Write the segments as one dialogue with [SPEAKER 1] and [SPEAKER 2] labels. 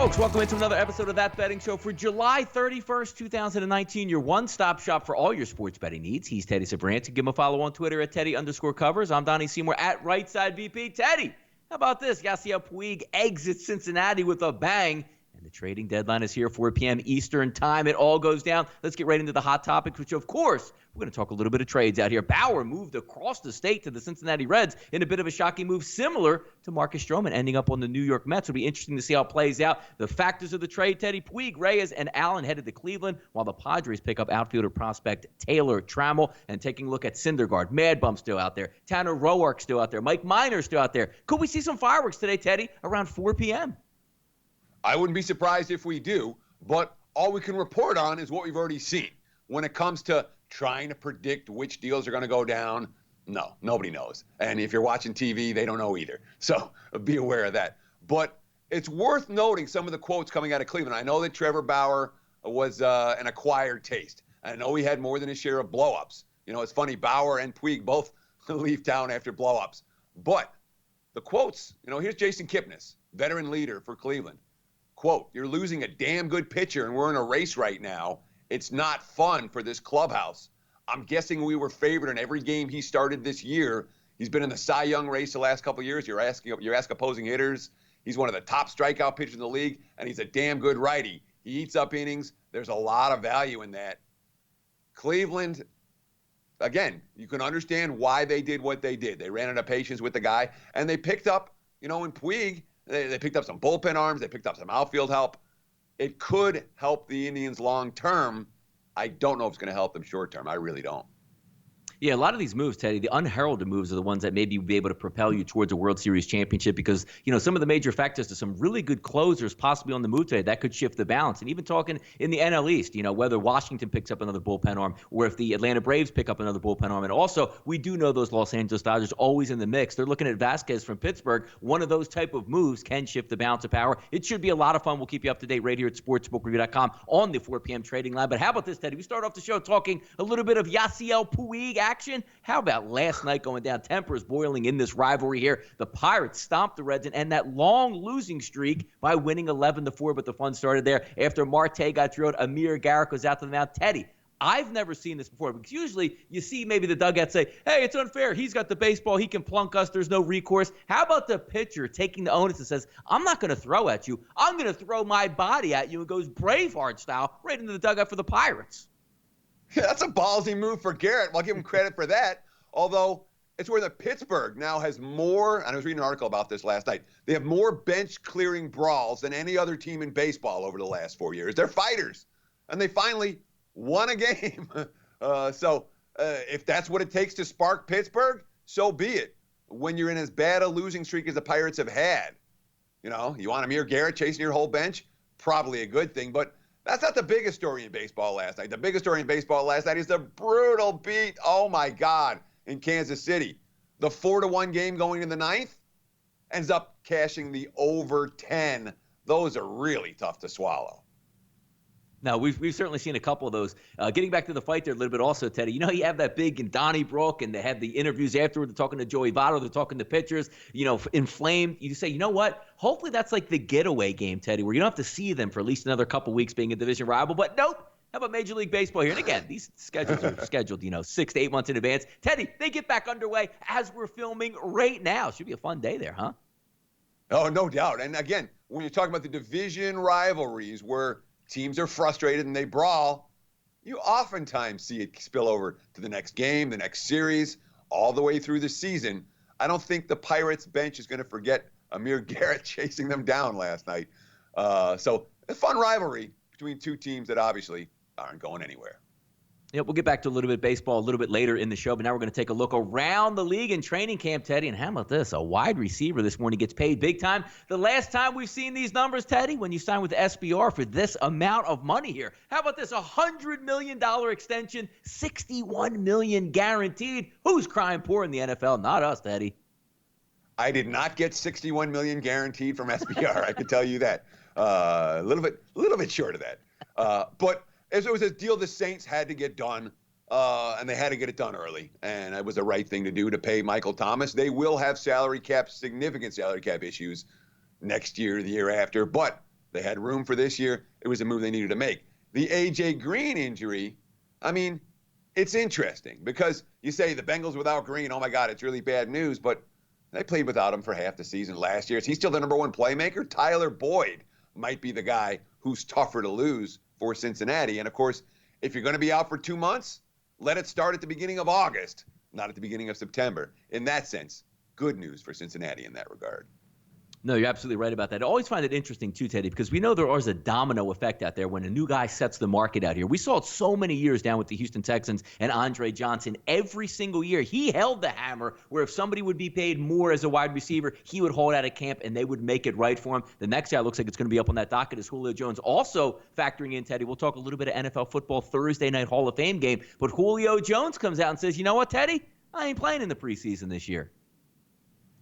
[SPEAKER 1] Folks, welcome into another episode of That Betting Show for July 31st, 2019, your one-stop shop for all your sports betting needs. He's Teddy Sabranti. Give him a follow on Twitter at Teddy_covers. I'm Donnie Seymour at Rightside VP. Teddy, how about this? Yasiel Puig exits Cincinnati with a bang. And the trading deadline is here, 4 p.m. Eastern time. It all goes down. Let's get right into the hot topics, which, of course, we're going to talk a little bit of trades out here. Bauer moved across the state to the Cincinnati Reds in a bit of a shocking move, similar to Marcus Stroman ending up on the New York Mets. It'll be interesting to see how it plays out. The factors of the trade, Teddy: Puig, Reyes, and Allen headed to Cleveland, while the Padres pick up outfielder prospect Taylor Trammell. And taking a look at Syndergaard, Mad Bum still out there, Tanner Roark still out there, Mike Minor still out there. Could we see some fireworks today, Teddy, around 4 p.m.?
[SPEAKER 2] I wouldn't be surprised if we do, but all we can report on is what we've already seen. When it comes to trying to predict which deals are going to go down, no, nobody knows. And if you're watching TV, they don't know either. So be aware of that. But it's worth noting some of the quotes coming out of Cleveland. I know that Trevor Bauer was an acquired taste. I know he had more than his share of blow-ups. You know, it's funny, Bauer and Puig both leave town after blow-ups. But the quotes, here's Jason Kipnis, veteran leader for Cleveland. Quote, "You're losing a damn good pitcher, and we're in a race right now. It's not fun for this clubhouse. I'm guessing we were favored in every game he started this year. He's been in the Cy Young race the last couple of years. You ask opposing hitters. He's one of the top strikeout pitchers in the league, and he's a damn good righty. He eats up innings. There's a lot of value in that." Cleveland, again, you can understand why they did what they did. They ran out of patience with the guy, and they picked up, in Puig, they picked up some bullpen arms. They picked up some outfield help. It could help the Indians long term. I don't know if it's going to help them short term. I really don't.
[SPEAKER 1] Yeah, a lot of these moves, Teddy, the unheralded moves are the ones that maybe will be able to propel you towards a World Series championship because, some of the major factors to some really good closers possibly on the move today, that could shift the balance. And even talking in the NL East, whether Washington picks up another bullpen arm or if the Atlanta Braves pick up another bullpen arm. And also, we do know those Los Angeles Dodgers always in the mix. They're looking at Vasquez from Pittsburgh. One of those type of moves can shift the balance of power. It should be a lot of fun. We'll keep you up to date right here at sportsbookreview.com on the 4 p.m. trading line. But how about this, Teddy? We start off the show talking a little bit of Yasiel Puig action. How about last night going down? Tempers boiling in this rivalry here. The Pirates stomped the Reds and end that long losing streak by winning 11-4, but the fun started there after Marte got drilled. Amir Garrett goes out to the mound. Teddy, I've never seen this before because usually you see maybe the dugout say, hey, it's unfair. He's got the baseball. He can plunk us. There's no recourse. How about the pitcher taking the onus and says, I'm not going to throw at you. I'm going to throw my body at you, and goes Braveheart style right into the dugout for the Pirates.
[SPEAKER 2] Yeah, that's a ballsy move for Garrett. I'll give him credit for that. Although it's where the Pittsburgh now has more, and I was reading an article about this last night, they have more bench-clearing brawls than any other team in baseball over the last 4 years. They're fighters, and they finally won a game. So if that's what it takes to spark Pittsburgh, so be it. When you're in as bad a losing streak as the Pirates have had, you want Amir Garrett chasing your whole bench, probably a good thing, but that's not the biggest story in baseball last night. The biggest story in baseball last night is the brutal beat, oh my God, in Kansas City. The 4-1 game going in the ninth ends up cashing the over 10. Those are really tough to swallow.
[SPEAKER 1] Now, we've certainly seen a couple of those. Getting back to the fight there a little bit also, Teddy, you have that big in Donnybrook, and they have the interviews afterward. They're talking to Joey Votto. They're talking to pitchers, inflamed. You say, you know what? Hopefully that's like the getaway game, Teddy, where you don't have to see them for at least another couple weeks being a division rival. But nope. How about Major League Baseball here? And again, these schedules are scheduled, 6 to 8 months in advance. Teddy, they get back underway as we're filming right now. Should be a fun day there, huh?
[SPEAKER 2] Oh, no doubt. And again, when you're talking about the division rivalries where teams are frustrated and they brawl, you oftentimes see it spill over to the next game, the next series, all the way through the season. I don't think the Pirates bench is going to forget Amir Garrett chasing them down last night. So a fun rivalry between two teams that obviously aren't going anywhere.
[SPEAKER 1] Yeah, we'll get back to a little bit of baseball a little bit later in the show, but now we're going to take a look around the league in training camp, Teddy. And how about this? A wide receiver this morning gets paid big time. The last time we've seen these numbers, Teddy, when you sign with the SBR for this amount of money here. How about this? $100 million extension, $61 million guaranteed. Who's crying poor in the NFL? Not us, Teddy.
[SPEAKER 2] I did not get $61 million guaranteed from SBR. I can tell you that. A little bit short of that. But it was a deal the Saints had to get done, and they had to get it done early. And it was the right thing to do to pay Michael Thomas. They will have significant salary cap issues next year, the year after. But They had room for this year. It was a move they needed to make. The A.J. Green injury, I mean, it's interesting because you say the Bengals without Green, oh my God, it's really bad news, but they played without him for half the season last year. Is he still the number one playmaker? Tyler Boyd might be the guy who's tougher to lose for Cincinnati. And of course, if you're going to be out for 2 months, let it start at the beginning of August, not at the beginning of September. In that sense, good news for Cincinnati in that regard.
[SPEAKER 1] No, you're absolutely right about that. I always find it interesting, too, Teddy, because we know there is a domino effect out there when a new guy sets the market out here. We saw it so many years down with the Houston Texans and Andre Johnson. Every single year, he held the hammer where if somebody would be paid more as a wide receiver, he would hold out of camp and they would make it right for him. The next guy looks like it's going to be up on that docket is Julio Jones. Also factoring in, Teddy, we'll talk a little bit of NFL football Thursday night Hall of Fame game, but Julio Jones comes out and says, you know what, Teddy? I ain't playing in the preseason this year.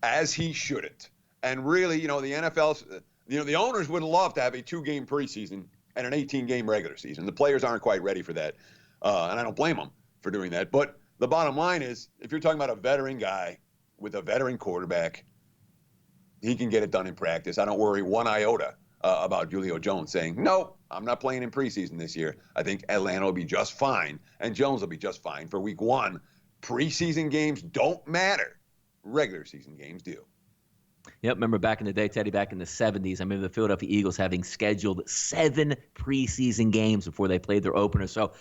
[SPEAKER 2] As he shouldn't. And really, the NFL's, the owners would love to have a 2-game preseason and an 18-game regular season. The players aren't quite ready for that, and I don't blame them for doing that. But the bottom line is, if you're talking about a veteran guy with a veteran quarterback, he can get it done in practice. I don't worry one iota about Julio Jones saying, no, I'm not playing in preseason this year. I think Atlanta will be just fine, and Jones will be just fine for week 1. Preseason games don't matter. Regular season games do.
[SPEAKER 1] Yep, remember back in the day, Teddy, back in the 70s, I remember the Philadelphia Eagles having scheduled 7 preseason games before they played their opener. So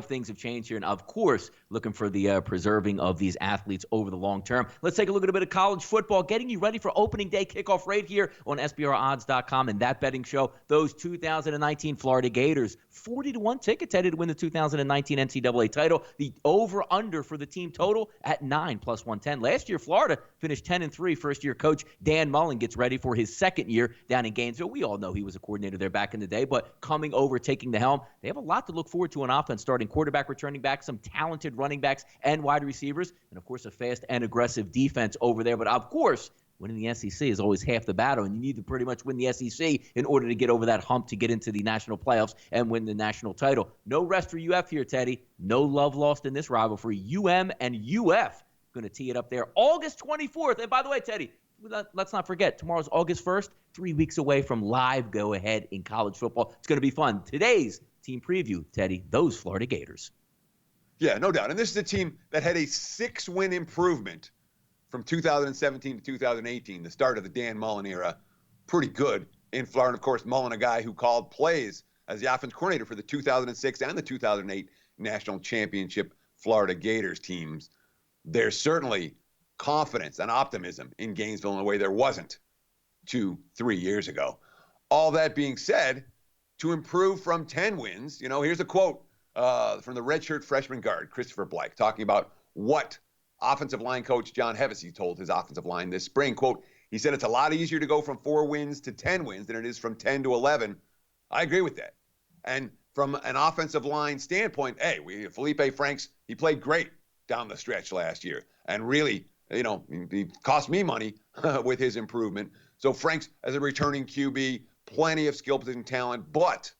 [SPEAKER 1] things have changed here, and of course, looking for the preserving of these athletes over the long term. Let's take a look at a bit of college football, getting you ready for opening day kickoff right here on SBRodds.com and that betting show. Those 2019 Florida Gators, 40-1 ticket, Teddy, to win the 2019 NCAA title. The over-under for the team total at 9 plus 110. Last year, Florida finished 10-3. First-year coach Dan Mullen gets ready for his second year down in Gainesville. We all know he was a coordinator there back in the day, but coming over, taking the helm, they have a lot to look forward to on offense, starting quarterback, returning back, some talented running backs and wide receivers, and, of course, a fast and aggressive defense over there. But, of course, winning the SEC is always half the battle, and you need to pretty much win the SEC in order to get over that hump to get into the national playoffs and win the national title. No rest for UF here, Teddy. No love lost in this rivalry. UM and UF going to tee it up there August 24th. And by the way, Teddy, let's not forget, tomorrow's August 1st, 3 weeks away from live go-ahead in college football. It's going to be fun. Today's team preview, Teddy, those Florida Gators.
[SPEAKER 2] Yeah, no doubt. And this is a team that had a 6-win improvement from 2017 to 2018, the start of the Dan Mullen era. Pretty good in Florida. And of course, Mullen, a guy who called plays as the offense coordinator for the 2006 and the 2008 national championship Florida Gators teams. There's certainly confidence and optimism in Gainesville in a way there wasn't 2-3 years ago. All that being said, to improve from 10 wins, here's a quote from the redshirt freshman guard, Christopher Blyke, talking about what offensive line coach John Hevesy told his offensive line this spring. Quote, he said, it's a lot easier to go from 4 wins to 10 wins than it is from 10 to 11. I agree with that. And from an offensive line standpoint, Felipe Franks, he played great down the stretch last year. And really, he cost me money with his improvement. So Franks, as a returning QB, plenty of skill position talent, but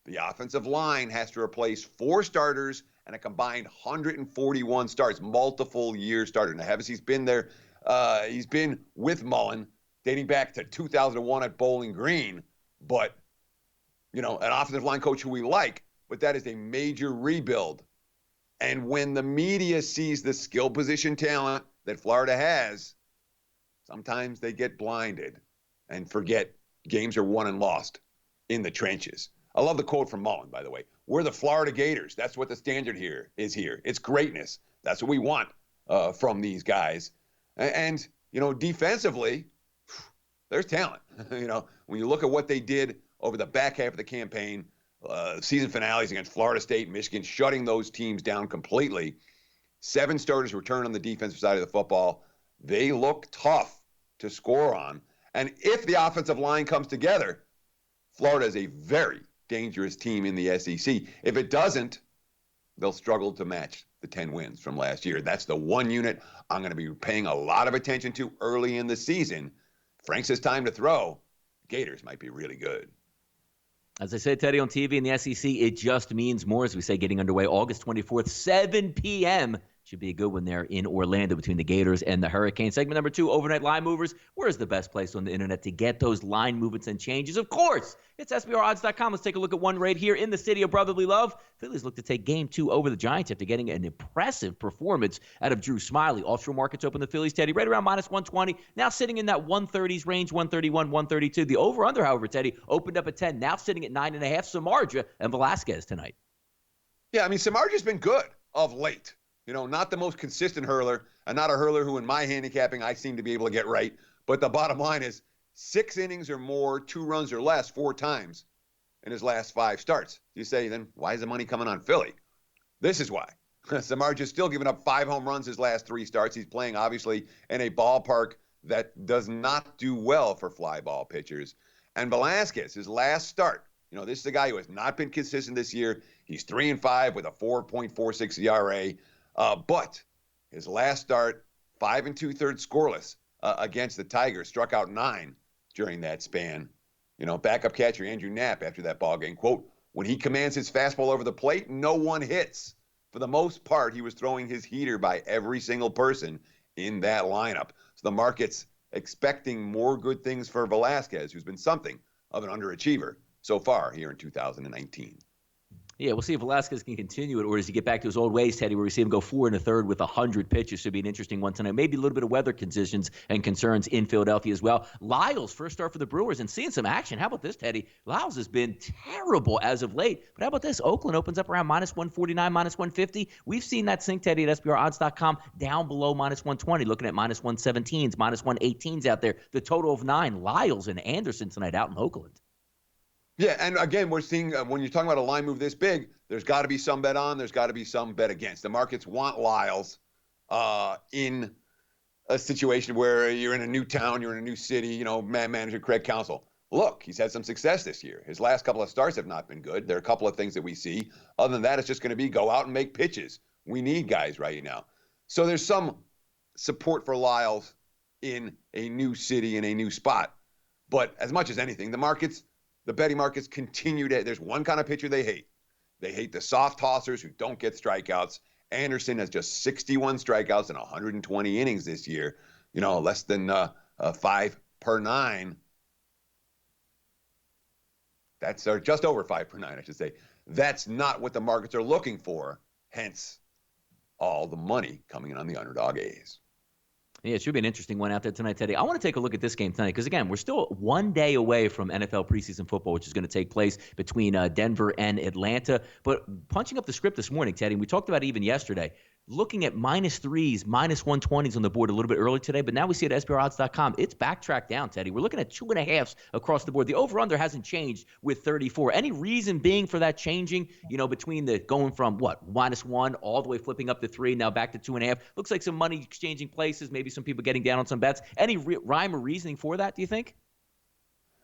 [SPEAKER 2] the offensive line has to replace 4 starters and a combined 141 starts, multiple year starter. Now, Hevesy's been there. He's been with Mullen dating back to 2001 at Bowling Green, but, an offensive line coach who we like, but that is a major rebuild. And when the media sees the skill position talent that Florida has, sometimes they get blinded and forget games are won and lost in the trenches. I love the quote from Mullen, by the way. We're the Florida Gators. That's what the standard here is here. It's greatness. That's what we want from these guys. And defensively, there's talent. When you look at what they did over the back half of the campaign, season finales against Florida State, Michigan, shutting those teams down completely. 7 starters return on the defensive side of the football. They look tough to score on. And if the offensive line comes together, Florida is a very dangerous team in the SEC. If it doesn't, they'll struggle to match the 10 wins from last year. That's the one unit I'm going to be paying a lot of attention to early in the season. Franks has time to throw. Gators might be really good.
[SPEAKER 1] As I said, Teddy, on TV in the SEC, it just means more, as we say, getting underway August 24th, 7 p.m., Should be a good one there in Orlando between the Gators and the Hurricanes. Segment number 2, overnight line movers. Where's the best place on the internet to get those line movements and changes? Of course, it's SBRodds.com. Let's take a look at one right here in the city of brotherly love. Phillies look to take Game 2 over the Giants after getting an impressive performance out of Drew Smiley. Offshore markets open the Phillies, Teddy, right around minus 120. Now sitting in that 130s range, 131, 132. The over-under, however, Teddy, opened up at 10. Now sitting at 9.5. Samardzija and Velasquez tonight.
[SPEAKER 2] Yeah, I mean, Samardzija's been good of late. Not the most consistent hurler, and not a hurler who in my handicapping I seem to be able to get right. But the bottom line is 6 innings or more, 2 runs or less 4 times in his last 5 starts. You say, then why is the money coming on Philly? This is why. Samardzija's still giving up 5 home runs his last 3 starts. He's playing, obviously, in a ballpark that does not do well for fly ball pitchers. And Velasquez, his last start, this is a guy who has not been consistent this year. He's 3-5 with a 4.46 ERA. But his last start, 5 2/3 scoreless against the Tigers, struck out 9 during that span. Backup catcher Andrew Knapp after that ball game, quote, when he commands his fastball over the plate, no one hits. For the most part, he was throwing his heater by every single person in that lineup. So the market's expecting more good things for Velasquez, who's been something of an underachiever so far here in 2019.
[SPEAKER 1] Yeah, we'll see if Velasquez can continue it, or does he get back to his old ways, Teddy, where we see him go 4 1/3 with 100 pitches. Should be an interesting one tonight. Maybe a little bit of weather conditions and concerns in Philadelphia as well. Lyles, first start for the Brewers, and seeing some action. How about this, Teddy? Lyles has been terrible as of late. But how about this? Oakland opens up around minus 149, minus 150. We've seen that sink, Teddy, at SBRodds.com, down below minus 120, looking at minus 117s, minus 118s out there. The total of 9. Lyles and Anderson tonight out in Oakland.
[SPEAKER 2] Yeah, and again, we're seeing when you're talking about a line move this big, there's got to be some bet on, there's got to be some bet against. The markets want Lyles in a situation where you're in a new town, you're in a new city, manager Craig Counsell. Look, he's had some success this year. His last couple of starts have not been good. There are a couple of things that we see. Other than that, it's just going to be go out and make pitches. We need guys right now. So there's some support for Lyles in a new city, in a new spot. But as much as anything, the betting markets continue to, there's one kind of pitcher they hate. They hate the soft tossers who don't get strikeouts. Anderson has just 61 strikeouts in 120 innings this year, less than 5 per 9. That's just over 5 per 9, I should say. That's not what the markets are looking for. Hence, all the money coming in on the underdog A's.
[SPEAKER 1] Yeah, it should be an interesting one out there tonight, Teddy. I want to take a look at this game tonight because, again, we're still 1 day away from NFL preseason football, which is going to take place between Denver and Atlanta. But punching up the script this morning, Teddy, and we talked about it even yesterday, looking at minus 3s, minus 120s on the board a little bit early today, but now we see it at SBRodds.com. It's backtracked down, Teddy. We're looking at 2.5s across the board. The over-under hasn't changed with 34. Any reason being for that changing, between the going from, minus 1 all the way flipping up to 3, now back to 2.5? Looks like some money exchanging places, maybe some people getting down on some bets. Any rhyme or reasoning for that, do you think?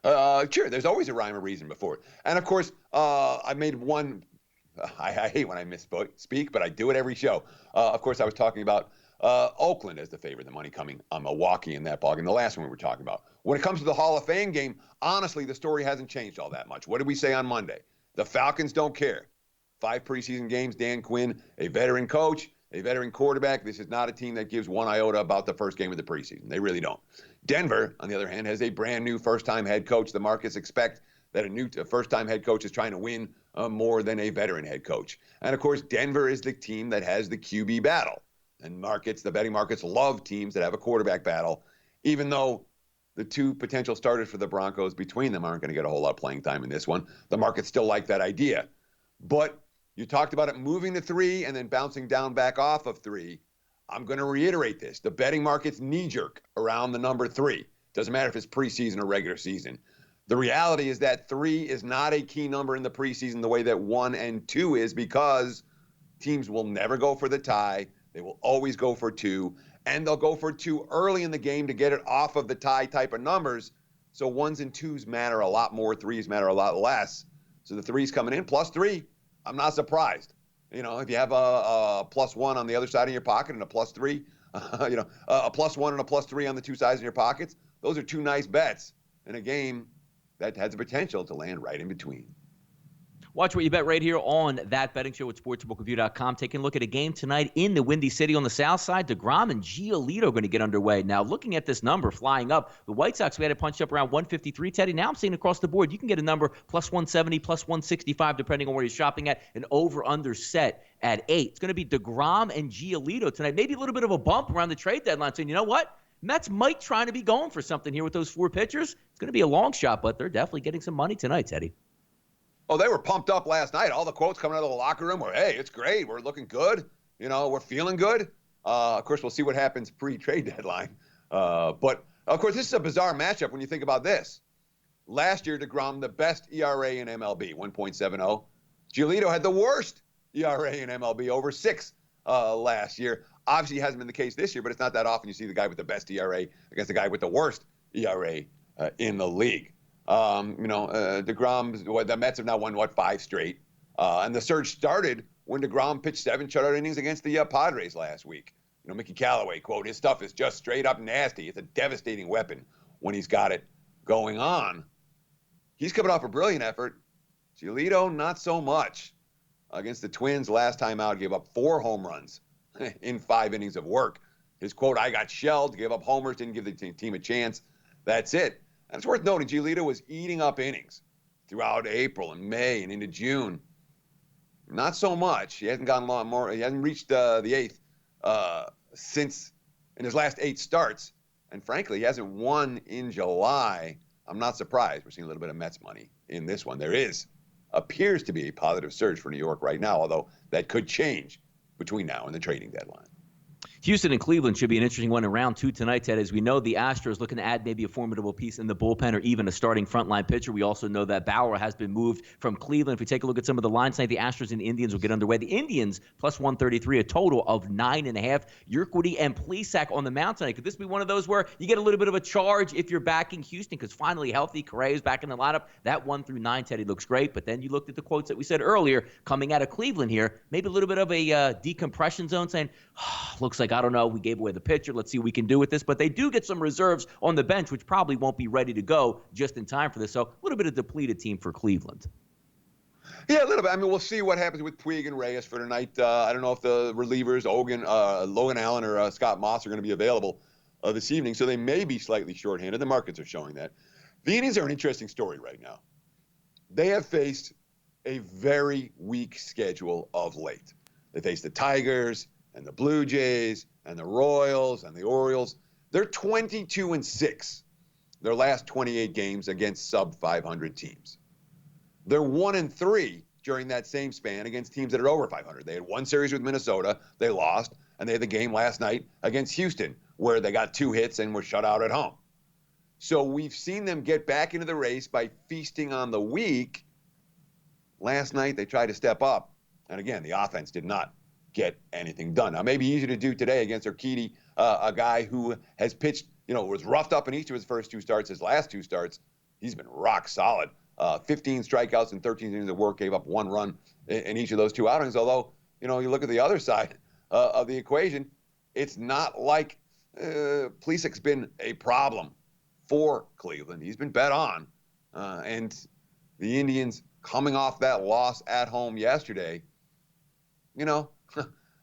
[SPEAKER 2] Sure, there's always a rhyme or reason before it. And, of course, I made one – I hate when I misspeak, but I do it every show. Of course, I was talking about Oakland as the favorite, the money coming on Milwaukee in that ballgame, the last one we were talking about. When it comes to the Hall of Fame game, honestly, the story hasn't changed all that much. What did we say on Monday? The Falcons don't care. 5 preseason games, Dan Quinn, a veteran coach, a veteran quarterback. This is not a team that gives one iota about the first game of the preseason. They really don't. Denver, on the other hand, has a brand new first-time head coach. The markets expect that a first-time head coach is trying to win more than a veteran head coach. And, of course, Denver is the team that has the QB battle. And the betting markets love teams that have a quarterback battle, even though the 2 potential starters for the Broncos between them aren't going to get a whole lot of playing time in this one. The markets still like that idea. But you talked about it moving to 3 and then bouncing down back off of 3. I'm going to reiterate this. The betting markets knee-jerk around the number 3. Doesn't matter if it's preseason or regular season. The reality is that 3 is not a key number in the preseason the way that 1 and 2 is, because teams will never go for the tie. They will always go for 2, and they'll go for 2 early in the game to get it off of the tie type of numbers. So 1s and 2s matter a lot more. 3s matter a lot less. So the 3's coming in plus 3. I'm not surprised. If you have a plus 1 on the other side of your pocket and a plus 3, a plus 1 and a plus 3 on the 2 sides of your pockets, those are 2 nice bets in a game that has the potential to land right in between.
[SPEAKER 1] Watch What You Bet right here on That Betting Show at sportsbookreview.com. Taking a look at a game tonight in the Windy City on the south side. DeGrom and Giolito going to get underway. Now, looking at this number flying up, the White Sox, we had it punched up around 153, Teddy. Now I'm seeing across the board, you can get a number plus 170, plus 165, depending on where you're shopping at. An over-under set at 8. It's going to be DeGrom and Giolito tonight. Maybe a little bit of a bump around the trade deadline, saying, you know what? Mets might try to be going for something here with those 4 pitchers. It's going to be a long shot, but they're definitely getting some money tonight, Teddy.
[SPEAKER 2] Oh, they were pumped up last night. All the quotes coming out of the locker room were, hey, it's great. We're looking good. We're feeling good. Of course, we'll see what happens pre-trade deadline. But, of course, this is a bizarre matchup when you think about this. Last year, DeGrom, the best ERA in MLB, 1.70. Giolito had the worst ERA in MLB, over 6 last year. Obviously, it hasn't been the case this year, but it's not that often you see the guy with the best ERA against the guy with the worst ERA in the league. DeGrom, the Mets have now won, 5 straight? And the surge started when DeGrom pitched 7 shutout innings against the Padres last week. Mickey Callaway, quote, his stuff is just straight up nasty. It's a devastating weapon when he's got it going on. He's coming off a brilliant effort. Giolito, not so much. Against the Twins last time out, gave up 4 home runs in 5 innings of work. His quote, I got shelled, gave up homers, didn't give the team a chance. That's it. And it's worth noting, Giolito was eating up innings throughout April and May and into June. Not so much. He hasn't gone long more. He hasn't reached the 8th since in his last 8 starts. And frankly, he hasn't won in July. I'm not surprised. We're seeing a little bit of Mets money in this one. There appears to be a positive surge for New York right now, although that could change between now and the trading deadline.
[SPEAKER 1] Houston and Cleveland should be an interesting one in round 2 tonight, Ted. As we know, the Astros looking to add maybe a formidable piece in the bullpen or even a starting frontline pitcher. We also know that Bauer has been moved from Cleveland. If we take a look at some of the lines tonight, the Astros and the Indians will get underway. The Indians plus 133, a total of 9.5. Urquidy and Plesac on the mound tonight. Could this be one of those where you get a little bit of a charge if you're backing Houston because finally healthy, Correa's back in the lineup? That 1 through 9, Teddy, looks great. But then you looked at the quotes that we said earlier coming out of Cleveland here. Maybe a little bit of a decompression zone saying, looks like, I don't know, we gave away the pitcher. Let's see what we can do with this. But they do get some reserves on the bench, which probably won't be ready to go just in time for this. So a little bit of depleted team for Cleveland.
[SPEAKER 2] Yeah, a little bit. I mean, we'll see what happens with Puig and Reyes for tonight. I don't know if the relievers, Logan Allen or Scott Moss, are going to be available this evening. So they may be slightly shorthanded. The markets are showing that. The Indians are an interesting story right now. They have faced a very weak schedule of late. They faced the Tigers and the Blue Jays and the Royals and the Orioles. They're 22-6 their last 28 games against sub-500 teams. They're 1-3 during that same span against teams that are over 500. They had 1 series with Minnesota, they lost, and they had the game last night against Houston where they got 2 hits and were shut out at home. So we've seen them get back into the race by feasting on the weak. Last night they tried to step up, and again, the offense did not get anything done. Now, maybe easier to do today against Urquidy, a guy who has pitched, was roughed up in each of his first 2 starts. His last 2 starts, he's been rock solid. 15 strikeouts and 13 innings of work, gave up 1 run in each of those 2 outings. Although, you look at the other side of the equation, it's not like Plesac's been a problem for Cleveland. He's been bet on. And the Indians coming off that loss at home yesterday,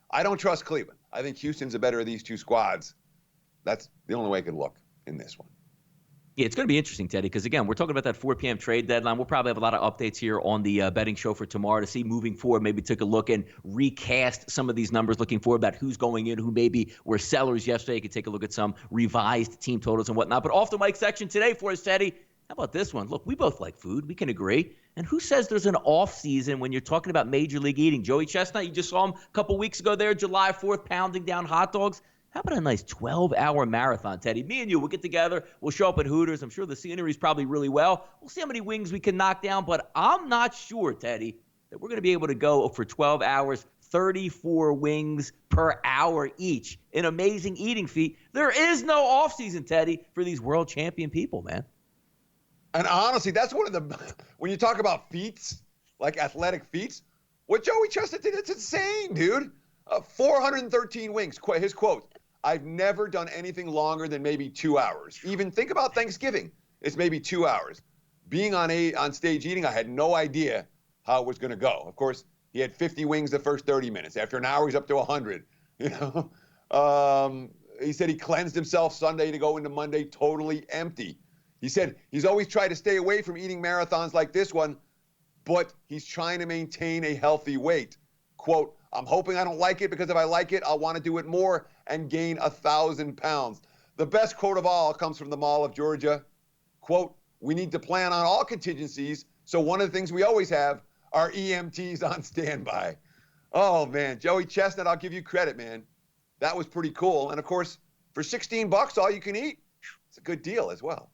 [SPEAKER 2] I don't trust Cleveland. I think Houston's the better of these 2 squads. That's the only way it could look in this one.
[SPEAKER 1] Yeah, it's going to be interesting, Teddy, because, again, we're talking about that 4 p.m. trade deadline. We'll probably have a lot of updates here on the betting show for tomorrow to see moving forward. Maybe take a look and recast some of these numbers looking forward about who's going in, who maybe were sellers yesterday. You could take a look at some revised team totals and whatnot. But off the mic section today for us, Teddy, how about this one? Look, we both like food. We can agree. And who says there's an off season when you're talking about Major League eating? Joey Chestnut, you just saw him a couple weeks ago there, July 4th, pounding down hot dogs. How about a nice 12-hour marathon, Teddy? Me and you, we'll get together. We'll show up at Hooters. I'm sure the scenery's probably really well. We'll see how many wings we can knock down. But I'm not sure, Teddy, that we're going to be able to go for 12 hours, 34 wings per hour each. An amazing eating feat. There is no off season, Teddy, for these world champion people, man.
[SPEAKER 2] And honestly, that's one of the, when you talk about feats, like athletic feats, what Joey Chestnut did, it's insane, dude. 413 wings. His quote, I've never done anything longer than maybe 2 hours. Even think about Thanksgiving. It's maybe 2 hours. Being on stage eating, I had no idea how it was going to go. Of course, he had 50 wings the first 30 minutes. After an hour, he's up to 100. You know, he said he cleansed himself Sunday to go into Monday totally empty. He said he's always tried to stay away from eating marathons like this one, but he's trying to maintain a healthy weight. Quote, I'm hoping I don't like it, because if I like it, I'll want to do it more and gain 1,000 pounds. The best quote of all comes from the Mall of Georgia. Quote, we need to plan on all contingencies, so one of the things we always have are EMTs on standby. Oh, man, Joey Chestnut, I'll give you credit, man. That was pretty cool. And, of course, for $16, all you can eat, it's a good deal as well.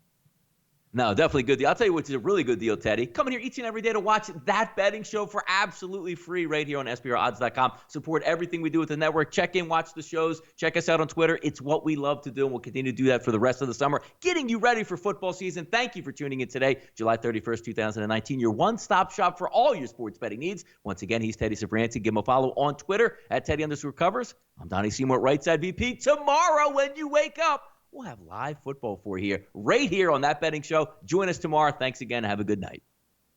[SPEAKER 1] No, definitely good deal. I'll tell you what's a really good deal, Teddy. Come in here each and every day to watch That Betting Show for absolutely free right here on SBRodds.com. Support everything we do with the network. Check in, watch the shows. Check us out on Twitter. It's what we love to do, and we'll continue to do that for the rest of the summer, getting you ready for football season. Thank you for tuning in today, July 31st, 2019, your one-stop shop for all your sports betting needs. Once again, he's Teddy Sabranti. Give him a follow on Twitter at Teddy_covers. I'm Donnie Seymour, right side VP. Tomorrow when you wake up, we'll have live football for you right here on That Betting Show. Join us tomorrow. Thanks again. Have a good night.